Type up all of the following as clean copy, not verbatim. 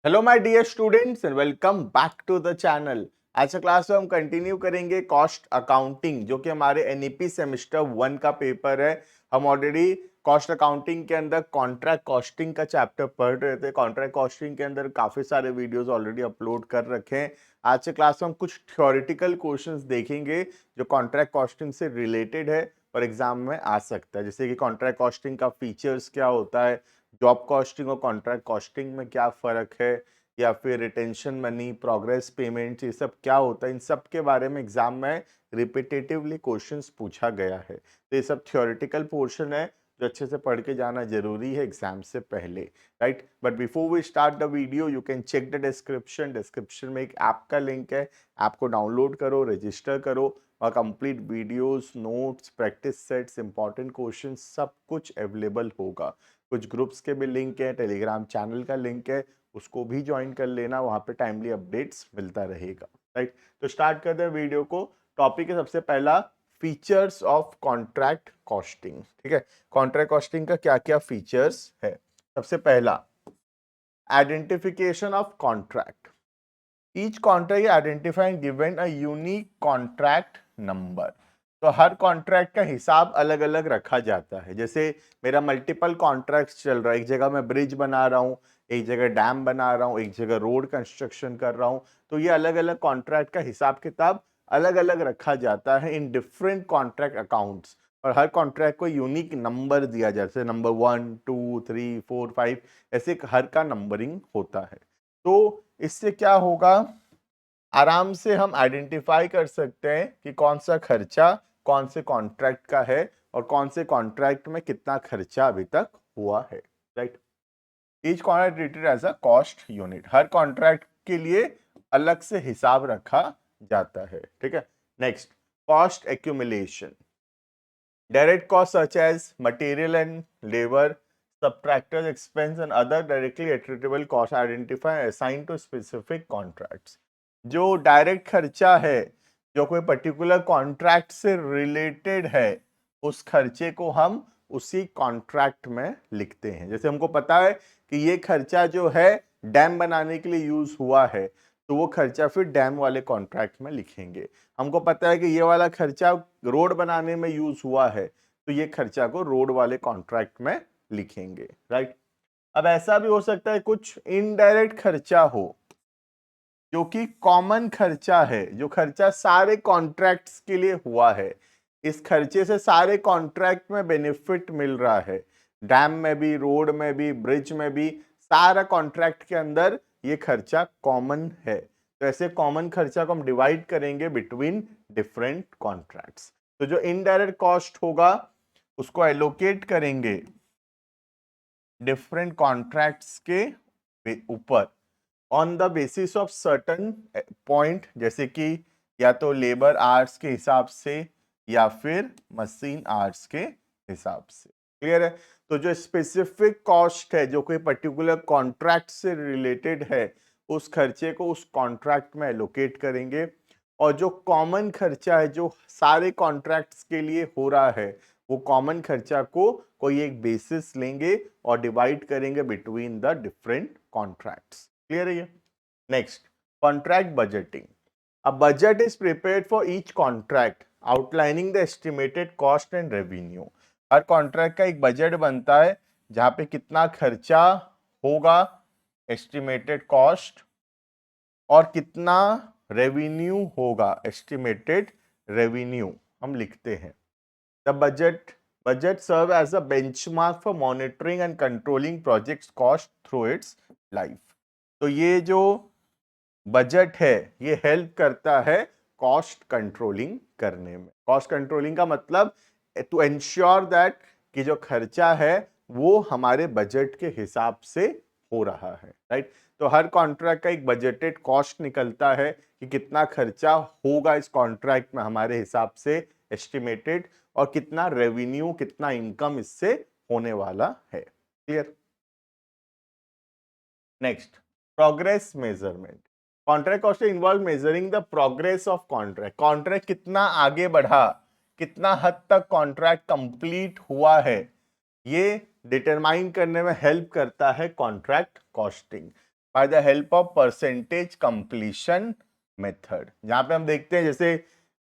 Hello my dear students and welcome back to the channel. आज का class में हम कंटिन्यू करेंगे कॉस्ट अकाउंटिंग, जो कि हमारे एनईपी सेमेस्टर 1 का पेपर है। हम ऑलरेडी कॉस्ट अकाउंटिंग के अंदर कॉन्ट्रैक्ट कॉस्टिंग का चैप्टर पढ़ रहे थे। कॉन्ट्रैक्ट कॉस्टिंग के अंदर काफी सारे वीडियोस ऑलरेडी अपलोड कर रखे हैं। आज के क्लास में हम कुछ थ्योरेटिकल क्वेश्चंस देखेंगे जो कॉन्ट्रैक्ट कॉस्टिंग से रिलेटेड है और एग्जाम में आ सकता है। जैसे कि कॉन्ट्रैक्ट कॉस्टिंग का फीचर्स क्या होता है, जॉब कॉस्टिंग और कॉन्ट्रैक्ट कॉस्टिंग में क्या फर्क है, या फिर रिटेंशन मनी, प्रोग्रेस पेमेंट, ये सब क्या होता है, इन सब के बारे में एग्जाम में रिपीटेटिवली क्वेश्चंस पूछा गया है। तो ये सब थ्योरेटिकल पोर्शन है जो अच्छे से पढ़ के जाना जरूरी है एग्जाम से पहले, right. But before we start the video you can check the description में एक ऐप का लिंक है। ऐप को डाउनलोड करो, रजिस्टर करो और complete videos, notes, practice sets, important question सब कुछ अवेलेबल होगा। कुछ ग्रुप्स के भी लिंक है, टेलीग्राम चैनल का लिंक है, उसको भी ज्वाइन कर लेना, वहां पे टाइमली अपडेट्स मिलता रहेगा, राइट। तो स्टार्ट करते हैं वीडियो को। टॉपिक है सबसे पहला फीचर्स ऑफ कॉन्ट्रैक्ट कॉस्टिंग। ठीक है, कॉन्ट्रैक्ट कॉस्टिंग का क्या क्या फीचर्स है। सबसे पहला, identification of contract. Each contract identifying given a unique contract number. तो हर कॉन्ट्रैक्ट का हिसाब अलग अलग रखा जाता है। जैसे मेरा मल्टीपल कॉन्ट्रैक्ट्स चल रहा है, एक जगह मैं ब्रिज बना रहा हूँ, एक जगह डैम बना रहा हूँ, एक जगह रोड कंस्ट्रक्शन कर रहा हूँ। तो ये अलग अलग कॉन्ट्रैक्ट का हिसाब किताब अलग अलग रखा जाता है इन डिफरेंट कॉन्ट्रैक्ट अकाउंट्स। और हर कॉन्ट्रैक्ट को यूनिक नंबर दिया जाता है, जैसे नंबर 1 2 3 4 5, ऐसे हर का नंबरिंग होता है। तो इससे क्या होगा, आराम से हम आइडेंटिफाई कर सकते हैं कि कौन सा खर्चा कौन से कॉन्ट्रैक्ट का है और कौन से कॉन्ट्रैक्ट में कितना खर्चा अभी तक हुआ है, right. Each contract treated as a cost unit. हर कॉन्ट्रैक्ट के लिए अलग से हिसाब रखा जाता है, ठीक है। Next, cost accumulation. Direct costs such as material and labor, subtractors expense and other directly attributable costs identify and assigned to specific contracts. जो डायरेक्ट खर्चा है जो कोई पर्टिकुलर कॉन्ट्रैक्ट से रिलेटेड है, उस खर्चे को हम उसी कॉन्ट्रैक्ट में लिखते हैं। जैसे हमको पता है कि ये खर्चा जो है डैम बनाने के लिए यूज हुआ है, तो वो खर्चा फिर डैम वाले कॉन्ट्रैक्ट में लिखेंगे। हमको पता है कि ये वाला खर्चा रोड बनाने में यूज हुआ है, तो ये खर्चा को रोड वाले कॉन्ट्रैक्ट में लिखेंगे, राइट। अब ऐसा भी हो सकता है कुछ इनडायरेक्ट खर्चा हो जो कि कॉमन खर्चा है, जो खर्चा सारे कॉन्ट्रैक्ट्स के लिए हुआ है। इस खर्चे से सारे कॉन्ट्रैक्ट में बेनिफिट मिल रहा है, डैम में भी, रोड में भी, ब्रिज में भी, सारा कॉन्ट्रैक्ट के अंदर ये खर्चा कॉमन है। तो ऐसे कॉमन खर्चा को हम डिवाइड करेंगे बिटवीन डिफरेंट कॉन्ट्रैक्ट्स। तो जो इनडायरेक्ट कॉस्ट होगा उसको एलोकेट करेंगे डिफरेंट कॉन्ट्रैक्ट्स के ऊपर on the basis of certain point, जैसे कि या तो लेबर आवर्स के हिसाब से या फिर मशीन आवर्स के हिसाब से। क्लियर है। तो जो स्पेसिफिक कॉस्ट है जो कोई पर्टिकुलर कॉन्ट्रैक्ट से रिलेटेड है, उस खर्चे को उस कॉन्ट्रैक्ट में एलोकेट करेंगे। और जो कॉमन खर्चा है जो सारे कॉन्ट्रैक्ट्स के लिए हो रहा है, वो कॉमन खर्चा को कोई एक बेसिस लेंगे और डिवाइड करेंगे between the different contracts. Clear है ये। Next, contract budgeting. A budget is prepared for each contract, outlining the estimated cost and revenue. Her contract का एक बजट बनता है जहां पे कितना खर्चा होगा, एस्टिमेटेड कॉस्ट, और कितना रेवेन्यू होगा, एस्टिमेटेड रेवेन्यू हम लिखते हैं। The budget serve as a benchmark for monitoring and controlling projects cost through its life. तो ये जो बजट है ये हेल्प करता है कॉस्ट कंट्रोलिंग करने में। कॉस्ट कंट्रोलिंग का मतलब टू एंश्योर दैट कि जो खर्चा है वो हमारे बजट के हिसाब से हो रहा है, राइट। तो हर कॉन्ट्रैक्ट का एक बजटेड कॉस्ट निकलता है कि कितना खर्चा होगा इस कॉन्ट्रैक्ट में हमारे हिसाब से एस्टिमेटेड, और कितना रेवेन्यू, कितना इनकम इससे होने वाला है। Clear. Next, progress measurement. Contract costing involve measuring the progress of contract. Contract कितना आगे बढ़ा, कितना हद तक कॉन्ट्रैक्ट कंप्लीट हुआ है, ये डिटरमाइन करने में हेल्प करता है contract costing. By the help of percentage completion method. जहां पे हम देखते हैं जैसे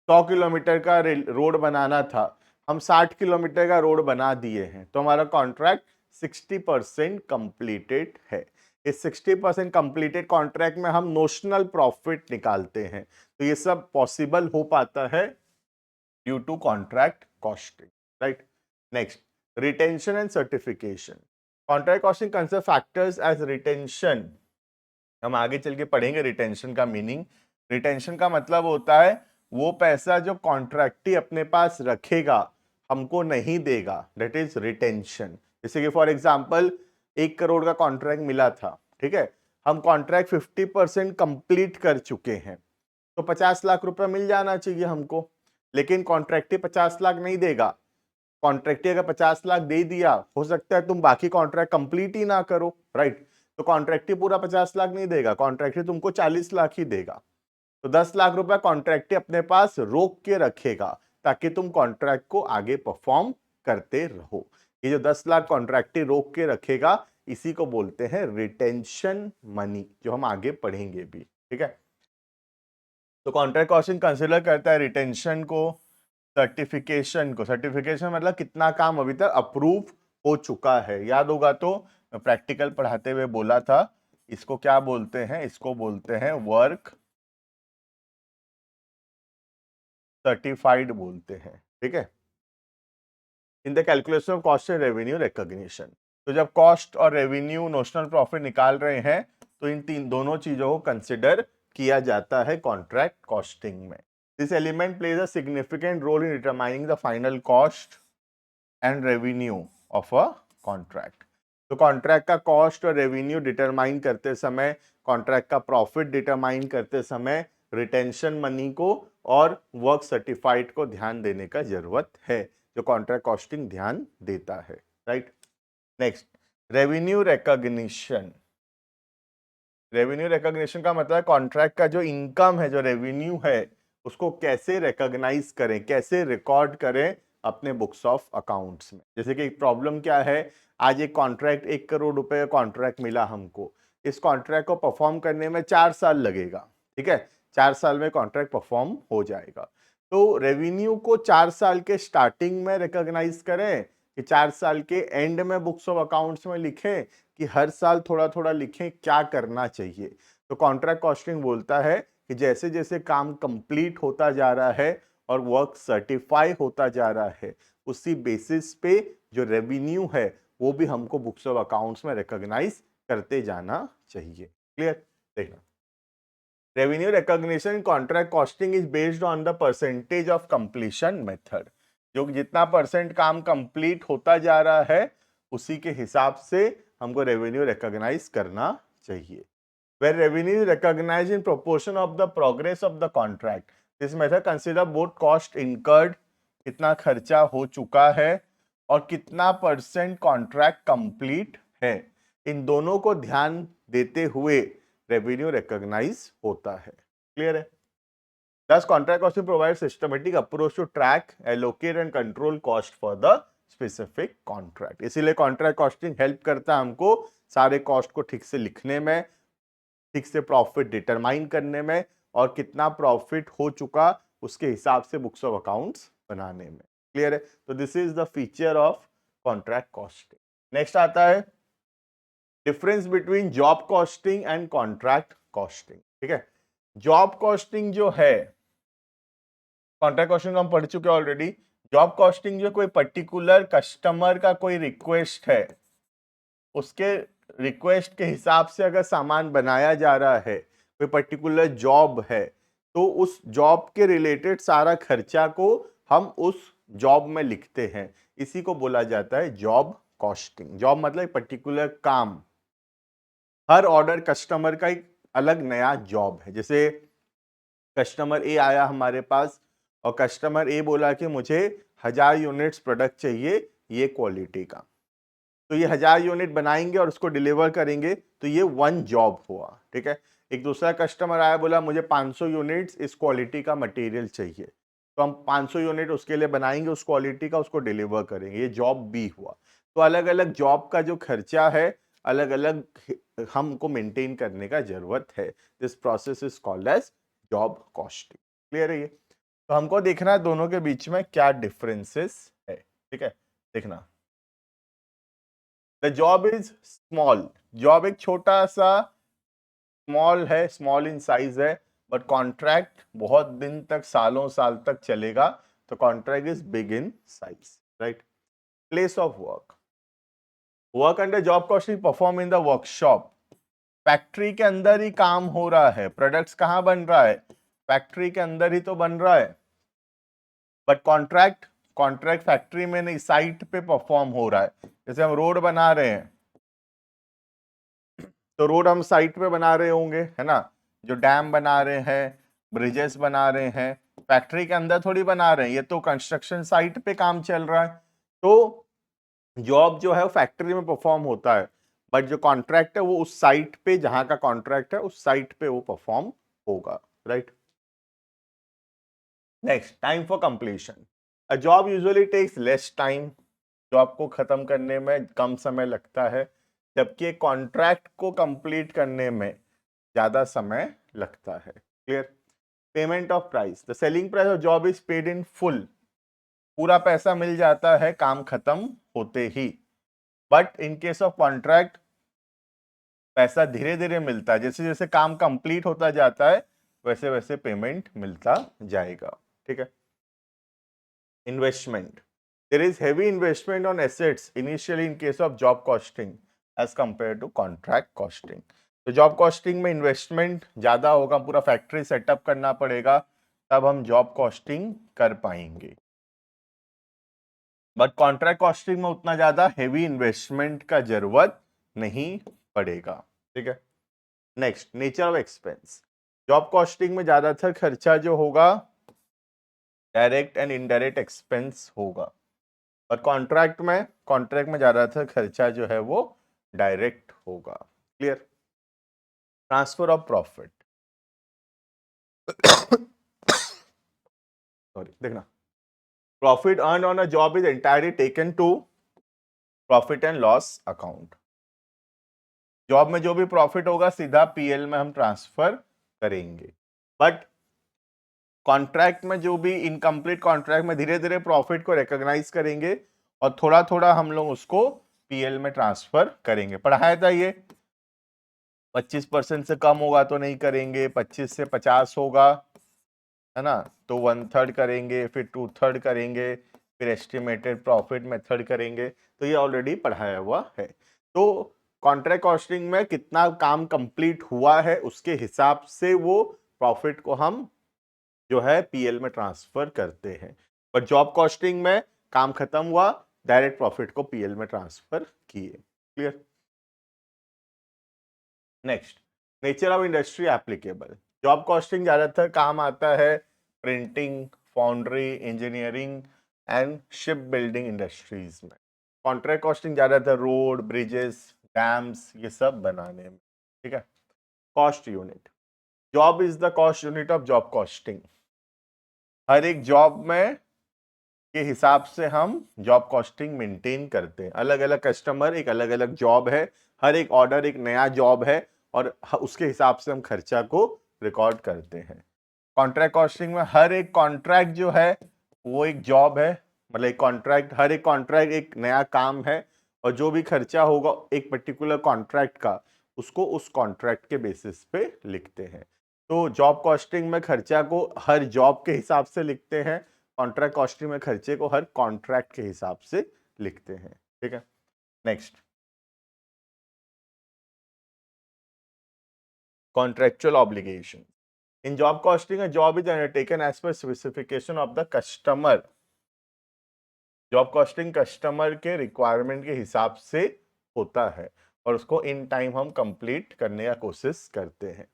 100 किलोमीटर का रोड बनाना था, हम 60 किलोमीटर का रोड बना दिए हैं, तो हमारा कॉन्ट्रैक्ट 60% कंप्लीटेड है। इस 60% कंप्लीटेड कॉन्ट्रैक्ट में हम नोशनल प्रॉफिट निकालते हैं। तो ये सब पॉसिबल हो पाता है due to contract costing, right. Next, retention and certification. Contract costing consider factors as retention. हम आगे चल के पढ़ेंगे रिटेंशन का मीनिंग। रिटेंशन का मतलब होता है वो पैसा जो कॉन्ट्रैक्टी अपने पास रखेगा, हमको नहीं देगा, दैट इज रिटेंशन। जैसे कि फॉर एग्जांपल 1 करोड़ का कॉन्ट्रैक्ट मिला था, ठीक है, हम कॉन्ट्रैक्ट 50% कंप्लीट कर चुके हैं, तो 50 लाख रुपए मिल जाना चाहिए हमको, लेकिन कॉन्ट्रैक्टी 50 लाख नहीं देगा। कॉन्ट्रैक्टी अगर 50 लाख दे दिया, हो सकता है तुम बाकी कॉन्ट्रैक्ट कंप्लीट ही ना करो, राइट। तो कॉन्ट्रैक्टी पूरा 50 लाख नहीं देगा, कॉन्ट्रैक्टी तुमको 40 लाख ही देगा। तो 10 लाख रुपए कॉन्ट्रैक्टी अपने पास रोक के रखेगा ताकि तुम कॉन्ट्रैक्ट को आगे परफॉर्म करते रहो। ये जो 10 लाख कॉन्ट्रैक्टी रोक के रखेगा, इसी को बोलते हैं रिटेंशन मनी, जो हम आगे पढ़ेंगे भी, ठीक है। तो कॉन्ट्रैक्ट कॉस्टिंग कंसीडर करता है रिटेंशन को, सर्टिफिकेशन को। सर्टिफिकेशन मतलब कितना काम अभी तक अप्रूव हो चुका है। याद होगा तो प्रैक्टिकल पढ़ाते हुए बोला था, इसको क्या बोलते हैं, इसको बोलते हैं वर्क सर्टिफाइड बोलते हैं, ठीक है। In the calculation of cost and revenue recognition. तो जब कॉस्ट और रेवेन्यू नोशनल प्रॉफिट निकाल रहे हैं, तो इन दोनों चीजों को कंसिडर किया जाता है कॉन्ट्रैक्ट कॉस्टिंग में। This element plays a significant role in determining the final cost and revenue of a contract. तो कॉन्ट्रैक्ट का कॉस्ट और रेवेन्यू डिटरमाइन करते समय, कॉन्ट्रैक्ट का प्रॉफिट डिटरमाइन करते समय रिटेंशन मनी को और वर्क सर्टिफाइड को ध्यान देने का जरूरत है, जो कॉन्ट्रैक्ट कॉस्टिंग ध्यान देता है, right. Next, revenue recognition. Revenue recognition का मतलब कॉन्ट्रैक्ट का जो इनकम है, जो रेवेन्यू है, उसको कैसे रिकॉग्नाइज करें, कैसे रिकॉर्ड करें अपने बुक्स ऑफ अकाउंट्स में। जैसे कि प्रॉब्लम क्या है, आज एक कॉन्ट्रैक्ट 1 करोड़ रुपए का कॉन्ट्रैक्ट मिला हमको, इस कॉन्ट्रैक्ट को परफॉर्म करने में 4 साल लगेगा, ठीक है, 4 साल में कॉन्ट्रैक्ट परफॉर्म हो जाएगा। तो रेवेन्यू को 4 साल के स्टार्टिंग में रिकॉग्नाइज करें कि 4 साल के एंड में बुक्स ऑफ अकाउंट्स में लिखें, कि हर साल थोड़ा थोड़ा लिखें क्या करना चाहिए। तो कॉन्ट्रैक्ट कॉस्टिंग बोलता है कि जैसे जैसे काम कंप्लीट होता जा रहा है और वर्क सर्टिफाई होता जा रहा है, उसी बेसिस पे जो रेवेन्यू है वो भी हमको बुक्स ऑफ अकाउंट्स में रिकॉग्नाइज करते जाना चाहिए। क्लियर? देखना, revenue recognition contract costing is based on the percentage of completion method. जो जितना परसेंट काम कंप्लीट होता जा रहा है, उसी के हिसाब से हमको रेवेन्यू रिकॉग्नाइज करना चाहिए। Where revenue is recognized in proportion of the progress of the contract. This method consider both cost incurred, कितना खर्चा हो चुका है, और कितना परसेंट कॉन्ट्रैक्ट कंप्लीट है। इन दोनों को ध्यान देते हुए रेवेन्यू रिकॉग्नाइज होता है। क्लियर है? Thus, contract costing provides systematic approach to track, allocate and control cost for the specific contract. इसीलिए कॉन्ट्रैक्ट कॉस्टिंग हेल्प करता है हमको सारे कॉस्ट को ठीक से लिखने में, ठीक से प्रॉफिट डिटरमाइन करने में, और कितना प्रॉफिट हो चुका उसके हिसाब से बुक्स ऑफ अकाउंट्स बनाने में। क्लियर है? तो this is the feature of contract costing. Next आता है difference between job costing and contract costing, ठीक है। जॉब कॉस्टिंग जो है, कॉन्ट्रैक्ट कॉस्टिंग हम पढ़ चुके ऑलरेडी। जॉब कॉस्टिंग जो कोई पर्टिकुलर कस्टमर का कोई रिक्वेस्ट है, उसके रिक्वेस्ट के हिसाब से अगर सामान बनाया जा रहा है, कोई पर्टिकुलर जॉब है, तो उस जॉब के रिलेटेड सारा खर्चा को हम उस जॉब में लिखते हैं। इसी को बोला जाता है जॉब कॉस्टिंग। जॉब मतलब एक पर्टिकुलर काम, हर ऑर्डर कस्टमर का एक अलग नया जॉब है। जैसे कस्टमर ए आया हमारे पास और कस्टमर ए बोला कि मुझे 1000 यूनिट्स प्रोडक्ट चाहिए ये क्वालिटी का, तो ये 1000 यूनिट बनाएंगे और उसको डिलीवर करेंगे, तो ये वन जॉब हुआ, ठीक है। एक दूसरा कस्टमर आया, बोला मुझे 500 यूनिट्स इस क्वालिटी का मटेरियल चाहिए, तो हम 500 यूनिट उसके लिए बनाएंगे उस क्वालिटी का, उसको डिलीवर करेंगे, ये जॉब बी हुआ। तो अलग अलग जॉब का जो खर्चा है अलग अलग हमको मेंटेन करने का जरूरत है। This process is called as job costing. Clear है ये? तो हमको देखना है दोनों के बीच में क्या डिफरेंसेस है। ठीक है, देखना, the job is small, job एक छोटा सा स्मॉल है, स्मॉल इन साइज है, बट कॉन्ट्रैक्ट बहुत दिन तक, सालों साल तक चलेगा, तो contract is big in size, right? Place of work, work under job costing perform in the workshop, factory के अंदर ही काम हो रहा है, प्रोडक्ट्स कहां बन रहा है, फैक्ट्री के अंदर ही तो बन रहा है, बट कॉन्ट्रैक्ट, कॉन्ट्रैक्ट फैक्ट्री में नहीं, साइट पे परफॉर्म हो रहा है। जैसे हम रोड बना रहे हैं, तो रोड हम साइट पे बना रहे होंगे, है ना? जो डैम बना रहे हैं, ब्रिजेस बना रहे हैं, फैक्ट्री के अंदर थोड़ी बना रहे हैं, ये तो कंस्ट्रक्शन साइट पे काम चल रहा है। तो जॉब जो है वो फैक्ट्री में परफॉर्म होता है, बट जो कॉन्ट्रैक्ट है वो उस साइट पे, जहां का कॉन्ट्रैक्ट है उस साइट पे वो परफॉर्म होगा, right? Next, time for completion, a job usually takes less time, job को खत्म करने में कम समय लगता है, जबकि कॉन्ट्रैक्ट को कंप्लीट करने में ज्यादा समय लगता है। Clear? Payment of price, the selling price of job is paid in full, पूरा पैसा मिल जाता है काम खत्म होते ही, but in case of contract पैसा धीरे धीरे मिलता है, जैसे जैसे काम कंप्लीट होता जाता है वैसे वैसे पेमेंट मिलता जाएगा। ठीक है? Investment, there is heavy investment on assets initially in case of job costing as compared to contract costing. तो जॉब कॉस्टिंग में इन्वेस्टमेंट ज्यादा होगा, पूरा फैक्ट्री सेटअप करना पड़ेगा, तब हम जॉब कॉस्टिंग कर पाएंगे, बट कॉन्ट्रैक्ट कॉस्टिंग में उतना ज्यादा हेवी इन्वेस्टमेंट का जरूरत नहीं पड़ेगा। ठीक है? Next, nature of expense, job costing में ज्यादातर खर्चा जो होगा डायरेक्ट एंड इनडायरेक्ट एक्सपेंस होगा, और कॉन्ट्रैक्ट में ज्यादातर खर्चा जो है वो डायरेक्ट होगा। Clear? Transfer of profit, sorry, देखना, profit earn on a job is entirely taken to profit and loss account, job में जो भी प्रॉफिट होगा सीधा पीएल में हम ट्रांसफर करेंगे, बट कॉन्ट्रैक्ट में जो भी इनकम्प्लीट कॉन्ट्रैक्ट में धीरे धीरे प्रॉफिट को रिकॉग्नाइज करेंगे और थोड़ा थोड़ा हम लोग उसको पीएल में ट्रांसफर करेंगे। पढ़ाया था ये, 25% से कम होगा तो नहीं करेंगे, 25 से 50 होगा, है ना, तो 1/3 करेंगे, फिर 2/3 करेंगे, फिर एस्टिमेटेड प्रॉफिट मेथड करेंगे, तो ये ऑलरेडी पढ़ाया हुआ है। तो कॉन्ट्रैक्ट कॉस्टिंग में कितना काम कंप्लीट हुआ है उसके हिसाब से वो प्रॉफिट को हम जो है पीएल में ट्रांसफर करते हैं, पर जॉब कॉस्टिंग में काम खत्म हुआ, डायरेक्ट प्रॉफिट को पीएल में ट्रांसफर किए। Clear? Next, nature of industry applicable, job costing ज्यादातर काम आता है printing, foundry, engineering and ship building industries में, कॉन्ट्रैक्ट कॉस्टिंग ज्यादातर रोड, ब्रिजेस, डैम्स, ये सब बनाने में। ठीक है? Cost unit, job is the cost unit of job costing, हर एक जॉब में के हिसाब से हम जॉब कॉस्टिंग मेंटेन करते हैं, अलग अलग कस्टमर, एक अलग अलग जॉब है, हर एक ऑर्डर एक नया जॉब है, और उसके हिसाब से हम खर्चा को रिकॉर्ड करते हैं। कॉन्ट्रैक्ट कॉस्टिंग में हर एक कॉन्ट्रैक्ट जो है वो एक जॉब है, मतलब एक कॉन्ट्रैक्ट, हर एक कॉन्ट्रैक्ट एक नया काम है, और जो भी खर्चा होगा एक पर्टिकुलर कॉन्ट्रैक्ट का, उसको उस कॉन्ट्रैक्ट के बेसिस पे लिखते हैं। तो जॉब कॉस्टिंग में खर्चा को हर जॉब के हिसाब से लिखते हैं, कॉन्ट्रैक्ट कॉस्टिंग में खर्चे को हर कॉन्ट्रैक्ट के हिसाब से लिखते हैं। ठीक है? Next, contractual obligation, in job costing a job is undertaken as per specification of the customer, job costing customer के रिक्वायरमेंट के हिसाब से होता है, और उसको इन टाइम हम कंप्लीट करने का कोशिश करते हैं।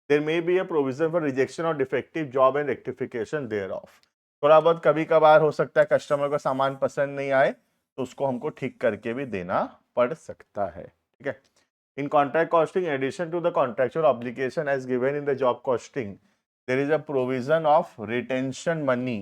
There may be a provision for rejection और defective job and rectification thereof, थोड़ा बहुत कभी कभार हो सकता है कस्टमर को सामान पसंद नहीं आए तो उसको हमको ठीक करके भी देना पड़ सकता है। ठीक है? इन contract costing, in addition to the contractual obligation as given in the job costing, there is a provision of retention money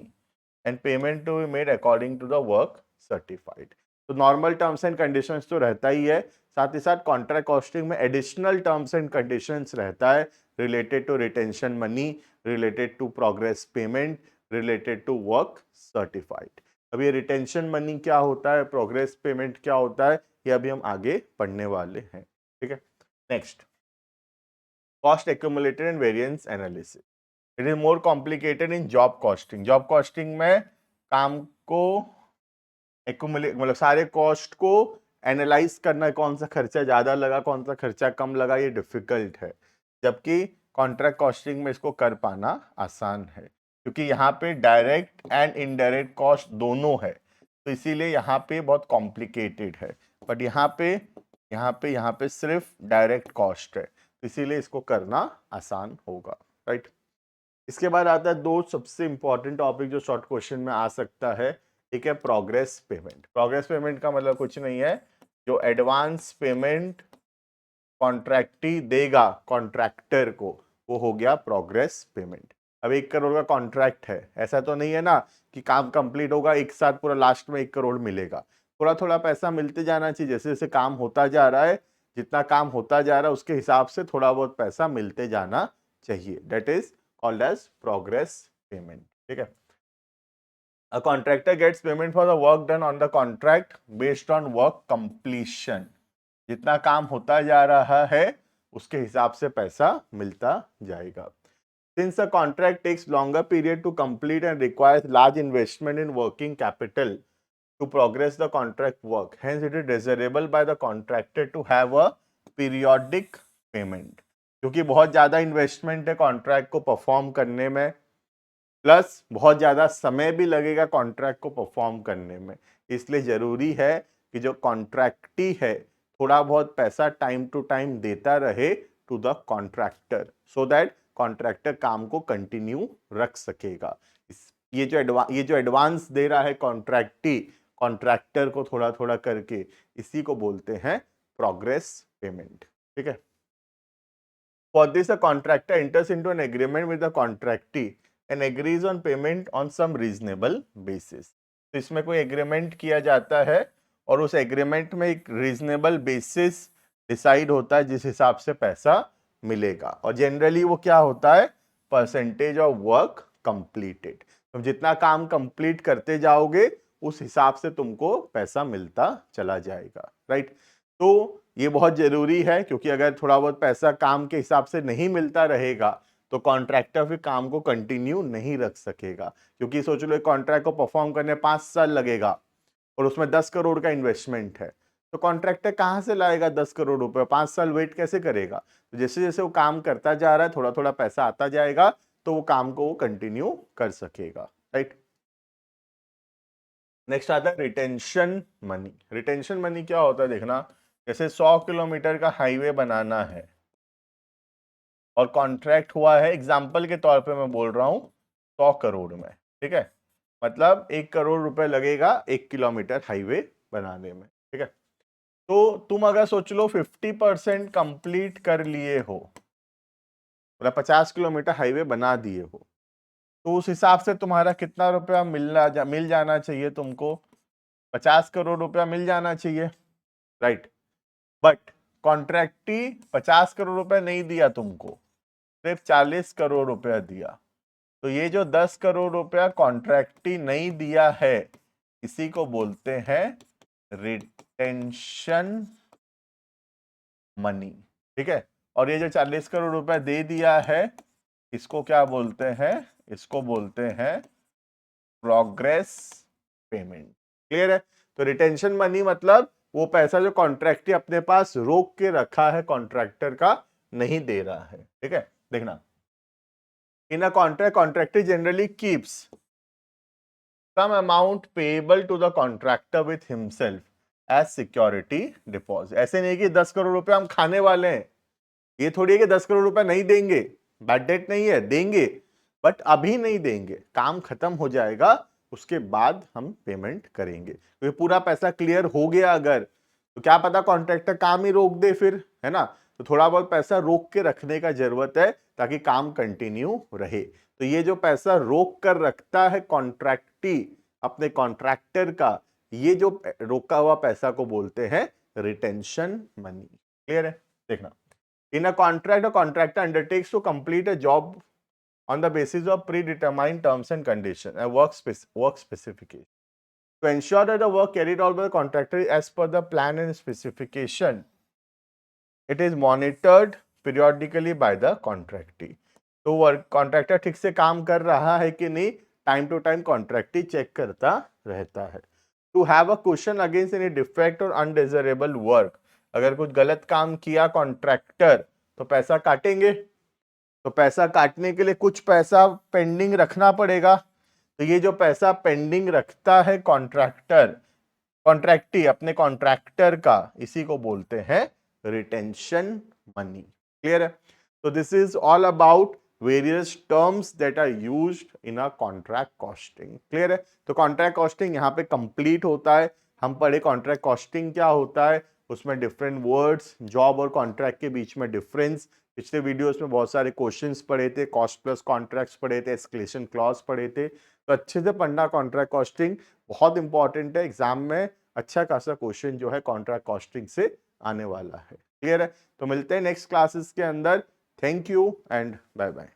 and payment to be made according to the work certified. तो normal terms and conditions तो रहता ही है, साथ ही साथ contract costing में additional terms and conditions रहता है related to retention money, related to progress payment, related to work certified. अब ये रिटेंशन मनी क्या होता है, प्रोग्रेस पेमेंट क्या होता है, ये अभी हम आगे पढ़ने वाले हैं। ठीक है, next, cost accumulated and variance analysis. It is more complicated in job costing. Job costing में काम को एक्यूमुलेट मतलब सारे कॉस्ट को एनालाइज करना, कौन सा खर्चा ज्यादा लगा कौन सा खर्चा कम लगा, ये डिफिकल्ट है। जबकि कॉन्ट्रैक्ट कॉस्टिंग में इसको कर पाना आसान है, क्योंकि यहाँ पे डायरेक्ट एंड इनडायरेक्ट कॉस्ट दोनों है, तो इसीलिए यहाँ पे बहुत कॉम्प्लिकेटेड है। बट यहाँ पे सिर्फ डायरेक्ट कॉस्ट है, तो इसीलिए इसको करना आसान होगा, राइट। इसके बाद आता है दो सबसे इंपॉर्टेंट टॉपिक जो शॉर्ट क्वेश्चन में आ सकता है। एक है प्रोग्रेस पेमेंट। प्रोग्रेस पेमेंट का मतलब कुछ नहीं है, जो एडवांस पेमेंट कॉन्ट्रैक्टी देगा कॉन्ट्रैक्टर को, वो हो गया प्रोग्रेस पेमेंट। अब 1 करोड़ का कॉन्ट्रैक्ट है, ऐसा तो नहीं है ना कि काम कंप्लीट होगा एक साथ पूरा लास्ट में 1 करोड़ मिलेगा। थोड़ा थोड़ा पैसा मिलते जाना चाहिए, जैसे जैसे काम होता जा रहा है, जितना काम होता जा रहा है उसके हिसाब से थोड़ा बहुत पैसा मिलते जाना चाहिए। That is called as progress payment. ठीक है, a contractor gets payment for the work done on the contract based on work completion. जितना काम होता जा रहा है उसके हिसाब से पैसा मिलता जाएगा. Since a contract takes longer period to complete and requires large investment in working capital to progress the contract work, hence it is desirable by the contractor to have a periodic payment. क्योंकि बहुत ज्यादा investment है contract को perform करने में, plus बहुत ज्यादा समय भी लगेगा कॉन्ट्रैक्ट को परफॉर्म करने में, इसलिए जरूरी है कि जो कॉन्ट्रैक्टी है थोड़ा बहुत पैसा टाइम टू टाइम देता रहे to the contractor, so that contractor काम को कंटिन्यू रख सकेगा. ये जो एडवांस दे रहा है कॉन्ट्रैक्टी कॉन्ट्रैक्टर को थोड़ा थोड़ा करके, इसी को बोलते हैं प्रोग्रेस पेमेंट. ठीक है, for this, a contractor enters into an agreement with the contractee and agrees on payment on some reasonable basis. तो इसमें कोई एग्रीमेंट किया जाता है और उस एग्रीमेंट में एक रीजनेबल बेसिस डिसाइड होता है जिस हिसाब से पैसा मिलेगा. और जनरली वो क्या होता है, परसेंटेज ऑफ वर्क कंप्लीटेड. तुम जितना काम कंप्लीट करते जाओगे उस हिसाब से तुमको पैसा मिलता चला जाएगा, राइट. तो ये बहुत जरूरी है, क्योंकि अगर थोड़ा बहुत पैसा काम के हिसाब से नहीं मिलता रहेगा तो कॉन्ट्रैक्टर फिर काम को कंटिन्यू नहीं रख सकेगा. क्योंकि सोच लो एक कॉन्ट्रैक्ट को परफॉर्म करने 5 साल लगेगा और उसमें 10 करोड़ का इन्वेस्टमेंट है, तो कॉन्ट्रैक्टर कहां से लाएगा 10 करोड़ रुपए, 5 साल वेट कैसे करेगा. तो जैसे जैसे वो काम करता जा रहा है थोड़ा थोड़ा पैसा आता जाएगा, तो वो काम को वो कंटिन्यू कर सकेगा, राइट. नेक्स्ट आता है रिटेंशन मनी. रिटेंशन मनी क्या होता है देखना, जैसे 100 किलोमीटर का हाईवे बनाना है और कॉन्ट्रैक्ट हुआ है, एग्जाम्पल के तौर पे मैं बोल रहा हूं 100 करोड़ में. ठीक है, मतलब 1 करोड़ रुपए लगेगा 1 किलोमीटर हाईवे बनाने में. ठीक है, तो तुम अगर सोच लो 50% कंप्लीट कर लिए हो, मतलब 50 किलोमीटर हाईवे बना दिए हो, तो उस हिसाब से तुम्हारा कितना रुपया मिल जाना चाहिए तुमको, 50 करोड़ रुपया मिल जाना चाहिए, राइट. बट कॉन्ट्रैक्टी 50 करोड़ रुपया नहीं दिया तुमको, सिर्फ 40 करोड़ रुपया दिया. तो ये जो 10 करोड़ रुपया कॉन्ट्रैक्टी नहीं दिया है, इसी को बोलते हैं रिटेंशन मनी. ठीक है, और ये जो 40 करोड़ रुपया दे दिया है, इसको क्या बोलते हैं, इसको बोलते हैं प्रोग्रेस पेमेंट. क्लियर है. तो रिटेंशन मनी मतलब वो पैसा जो कॉन्ट्रैक्टी अपने पास रोक के रखा है कॉन्ट्रैक्टर का, नहीं दे रहा है. ठीक है, देखना, in a contract contractor generally keeps some amount payable to the contractor with himself as security deposit. ऐसे नहीं कि 10 करोड़ रुपए हम खाने वाले हैं, ये थोड़ी है कि 10 करोड़ रुपए नहीं देंगे, बैड डेट नहीं है, देंगे, बट अभी नहीं देंगे, काम खत्म हो जाएगा उसके बाद हम पेमेंट करेंगे. तो पूरा पैसा क्लियर हो गया अगर, तो क्या पता कॉन्ट्रैक्टर काम ही रोक दे फिर, है ना. तो थोड़ा बहुत पैसा रोक के रखने का जरूरत है ताकि काम कंटिन्यू रहे. तो ये जो पैसा रोक कर रखता है कॉन्ट्रैक्टी अपने कॉन्ट्रैक्टर का, ये जो रोका हुआ पैसा को बोलते हैं रिटेंशन मनी। क्लियर है? देखना, in a contract a contractor undertakes to complete a job on the basis of predetermined terms and conditions and work specification. To ensure that the work carried out by the contractor is as per the plan and specification, it is monitored periodically by the contractee. तो work contractor ठीक से काम कर रहा है कि नहीं, time to time contractee check करता रहता है। To have a question against any defect और अनडिजरेबल वर्क, अगर कुछ गलत काम किया कॉन्ट्रैक्टर तो पैसा काटेंगे, तो पैसा काटने के लिए कुछ पैसा पेंडिंग रखना पड़ेगा। तो ये जो पैसा पेंडिंग रखता है कॉन्ट्रैक्टी अपने कॉन्ट्रैक्टर का, इसी को बोलते हैं रिटेंशन मनी। क्लियर है? तो this is all about various terms that are used in a contract costing. Clear है? तो कॉन्ट्रैक्ट कॉस्टिंग यहाँ पे कंप्लीट होता है। हम पढ़े कॉन्ट्रैक्ट कॉस्टिंग क्या होता है, उसमें डिफरेंट वर्ड्स, जॉब और कॉन्ट्रैक्ट के बीच में डिफरेंस, पिछले वीडियोस में बहुत सारे क्वेश्चंस पढ़े थे, कॉस्ट प्लस कॉन्ट्रैक्ट्स पढ़े थे, एस्केलेशन क्लॉज पढ़े थे। तो अच्छे से पढ़ना कॉन्ट्रैक्ट कॉस्टिंग, बहुत इंपॉर्टेंट है। एग्जाम में अच्छा खासा क्वेश्चन जो है कॉन्ट्रैक्ट कॉस्टिंग से आने वाला है। क्लियर है? तो मिलते हैं नेक्स्ट क्लासेस के अंदर। Thank you and bye bye.